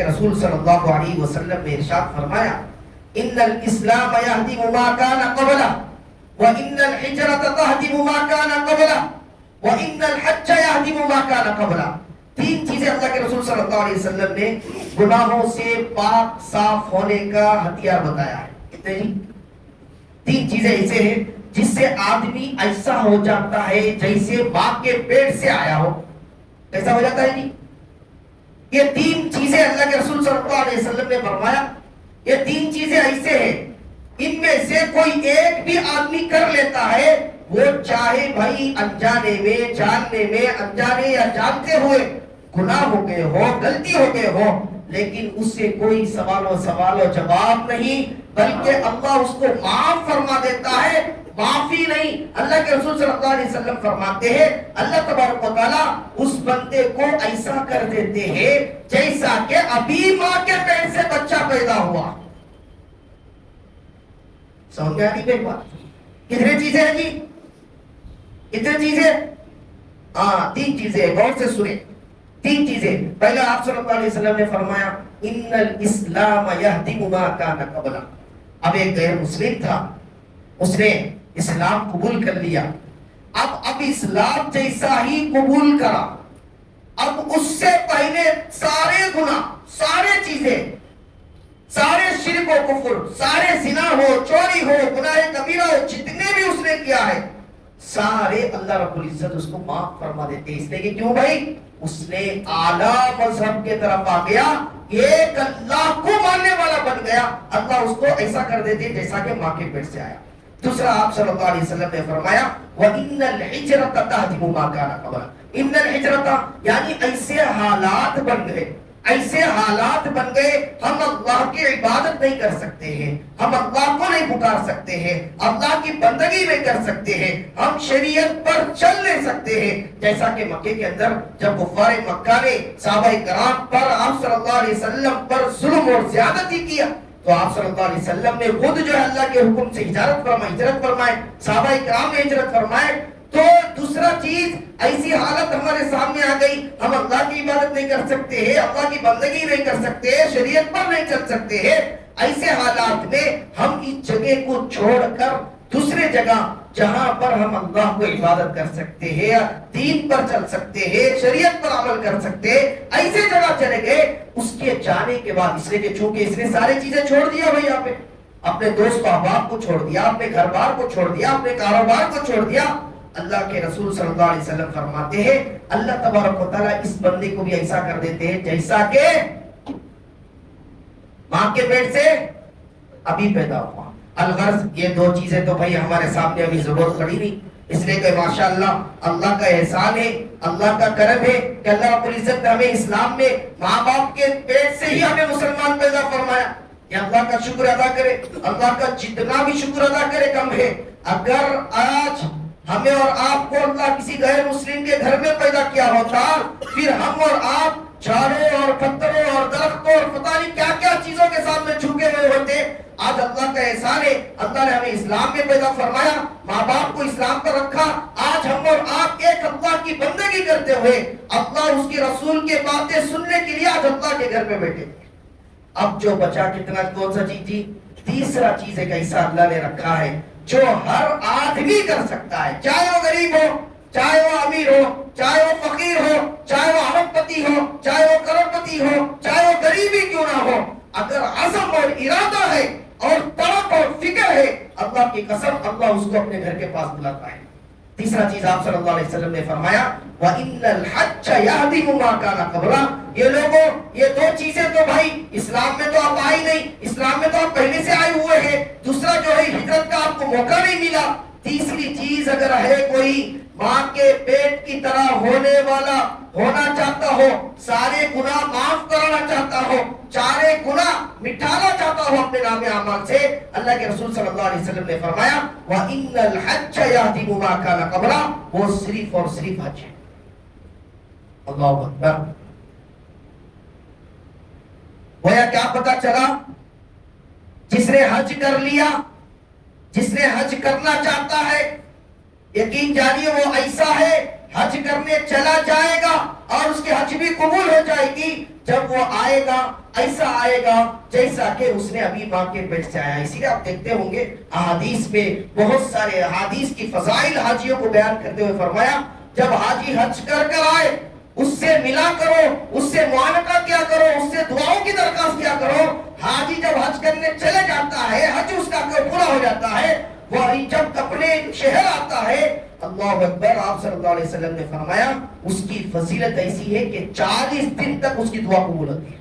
کے رسول صلی اللہ علیہ وسلم نے ارشاد فرمایا ان الاسلام یہدم ما کان قبلہ وان الحجرۃ تہدم ما کان قبلہ وان الحج یہدم ما کان قبلہ. تین چیزیں اللہ کے رسول صلی اللہ علیہ وسلم نے گناہوں سے پاک صاف ہونے کا ہتھیار بتایا ہے. کتنے جی؟ تین چیزیں ایسے ہیں جس سے آدمی ایسا ہو جاتا ہے جیسے ماں کے پیٹ سے آیا ہو. کیسا ہو جاتا ہے جی؟ یہ تین چیزیں اللہ کے رسول صلی اللہ علیہ وسلم نے فرمایا. یہ تین چیزیں ایسے ہیں ان میں سے کوئی ایک بھی آدمی کر لیتا ہے, وہ چاہے بھائی انجانے میں, جاننے میں, انجانے یا جانتے ہوئے گناہ ہو گئے ہو, غلطی ہو گئے ہو, لیکن اس سے کوئی سوال و جواب نہیں, بلکہ اللہ اس کو معاف فرما دیتا ہے. معافی نہیں, اللہ کے رسول صلی اللہ علیہ وسلم فرماتے ہیں اللہ تبارک و تعالیٰ اس بندے کو ایسا کر دیتے ہیں جیسا کہ ابھی ماں کے پیٹ سے بچہ پیدا ہوا. سمجھ میں آتی میری بات؟ کتنے چیزیں ہیں جی؟ کتنے چیزیں؟ ہاں تین چیزیں, غور سے سنیں. تین چیزیں. پہلا آپ صلی اللہ علیہ وسلم نے فرمایا ان الاسلام یہدم ما کان قبلہ. اب ایک غیر مسلم تھا, اس نے اسلام قبول کر لیا. اب اسلام جیسا ہی قبول کرا, اب اس سے پہلے سارے گناہ, سارے چیزیں, سارے شرک و کفر, سارے زنا ہو, چوری ہو, گناہ کبیرہ ہو, جتنے بھی اس نے کیا ہے سارے اللہ رب العزت اس کو معاف فرما دیتے. اس لیے کہ کیوں بھائی, اس نے اعلیٰ مذہب کے طرف آ گیا, ایک اللہ کو ماننے والا بن گیا. اللہ اس کو ایسا کر دیتے جیسا کہ ماں کے پیٹ سے آیا. دوسرا آپ صلی اللہ علیہ وسلم نے فرمایا وَإِنَّ الْحِجْرَةَ تَهْدِمُ مَا كَانَ قَبْلَهَا. ان الحجرۃ یعنی ایسے حالات بن گئے, ایسے حالات بن گئے, ہم اللہ کی عبادت نہیں کر سکتے ہیں, ہم اللہ کو نہیں پکار سکتے ہیں, اللہ کی بندگی نہیں کر سکتے ہیں, ہم شریعت پر چل نہیں سکتے ہیں. جیسا کہ مکے کے اندر جب کفار مکہ نے صحابہ کرام پر, آپ صلی اللہ علیہ وسلم پر ظلم اور زیادتی کیا, تو آپ صلی اللہ علیہ وسلم نے خود جو ہے اللہ کے حکم سے ہجرت فرمائے, صحابہ کرام نے ہجرت فرمائے. تو دوسرا چیز, ایسی حالت ہمارے سامنے آ گئی, ہم اللہ کی عبادت نہیں کر سکتے ہیں, اللہ کی بندگی نہیں کر سکتے ہیں, شریعت پر نہیں چل سکتے ہیں. ایسے حالات میں ہم اس جگہ کو چھوڑ کر دوسرے جگہ جہاں پر ہم اللہ کو عبادت کر سکتے ہیں, دین پر چل سکتے ہیں, شریعت پر عمل کر سکتے ہیں, ایسے جگہ چلے گئے. اس کے جانے کے بعد اس لیے کہ چونکہ اس نے ساری چیزیں چھوڑ دیا بھائی, یہاں پہ اپنے دوست احباب کو چھوڑ دیا, اپنے گھر بار کو چھوڑ دیا, اپنے کاروبار کو چھوڑ دیا. اللہ کے رسول صلی اللہ علیہ وسلم فرماتے ہیں اللہ تبارک و تعالیٰ اس بندے کو بھی ایسا کر دیتے ہیں جیسا کہ ماں کے پیٹ سے ابھی پیدا ہوا. الغرض یہ دو چیزیں تو بھائی ہمارے سامنے ابھی ضرورت پڑی نہیں, اس لیے کہ ماشاءاللہ اللہ کا احسان ہے, اللہ کا کرم ہے کہ اللہ رب العزت نے ہمیں اسلام میں ماں باپ کے پیٹ سے ہی ہمیں مسلمان پیدا فرمایا. یہ اللہ کا شکر ادا کرے, اللہ کا جتنا بھی شکر ادا کرے کم ہے. اگر آج ہمیں اور آپ کو اللہ کسی غیر مسلم کے گھر میں پیدا کیا ہوتا, پھر ہم اور آپ جھاڑوں اور پتھروں اور درختوں اور پتہ نہیں کیا کیا چیزوں کے سامنے جھکے ہوئے ہوتے. آج اللہ کا احسان ہے, اللہ نے ہمیں اسلام میں پیدا فرمایا, ماں باپ کو اسلام پر رکھا. آج ہم اور آپ ایک اللہ کی بندگی کرتے ہوئے اللہ اس کے رسول کے باتیں سننے کے لیے آج اللہ کے گھر میں بیٹھے. اب جو بچا کتنا, کون سا چیز جی؟ تیسرا چیز ایک ایسا اللہ نے رکھا ہے جو ہر آدمی کر سکتا ہے, چاہے وہ غریب ہو, چاہے وہ امیر ہو, چاہے وہ فقیر ہو, چاہے وہ ارب پتی ہو, چاہے وہ کروڑ پتی ہو, چاہے وہ غریبی کیوں نہ ہو. اگر عزم اور ارادہ ہے اور طلب اور فکر ہے, اللہ کی قسم اللہ اس کو اپنے گھر کے پاس بلاتا ہے. تیسرا چیز آپ صلی اللہ علیہ وسلم نے فرمایا وَإِنَّ الْحَجَّ يَهْدِمُ مَا كَانَ قَبْلَهُ. یہ لوگوں, یہ دو چیزیں تو بھائی اسلام میں تو آپ آئے نہیں, اسلام میں تو آپ پہلے سے آئے ہوئے ہیں. دوسرا جو ہے ہجرت کا آپ کو موقع نہیں ملا. تیسری چیز اگر ہے کوئی ماں کے پیٹ کی طرح ہونے والا ہونا چاہتا ہو, سارے گناہ معاف کرانا چاہتا ہو, سارے گناہ مٹانا چاہتا ہو اپنے نام اعمال سے, اللہ کے رسول صلی اللہ علیہ وسلم نے فرمایا وَإِنَّ الْحَجَّ يَهْدِمُ مَا كَانَ قَبْلَهُ. وہ صرف اور صرف حج ہے. اللہ اکبر. گویا کیا پتا چلا, جس نے حج کر لیا, جس نے حج کرنا چاہتا ہے, یقین جانیے وہ ایسا ہے حج کرنے چلا جائے گا اور اس کی حج بھی قبول ہو جائے گی جب وہ آئے گا ایسا آئے گا جیسا کہ اس نے ابھی ماں کے پیٹ سے آیا. اسی لیے آپ دیکھتے ہوں گے احادیث میں بہت سارے احادیث کی فضائل حاجیوں کو بیان کرتے ہوئے فرمایا جب حاجی حج کر آئے اس سے ملا کرو, اس سے معانقہ کیا کرو, اس سے دعاؤں کی درخواست کیا کرو. حاجی جب حج کرنے چلے جاتا ہے, حج اس کا پورا ہو جاتا ہے, وہ جب اپنے شہر آتا ہے, اللہ اکبر, آپ صلی اللہ علیہ وسلم نے فرمایا اس کی فضیلت ایسی ہے کہ 40 دن تک اس کی دعا قبول ہوتی ہے.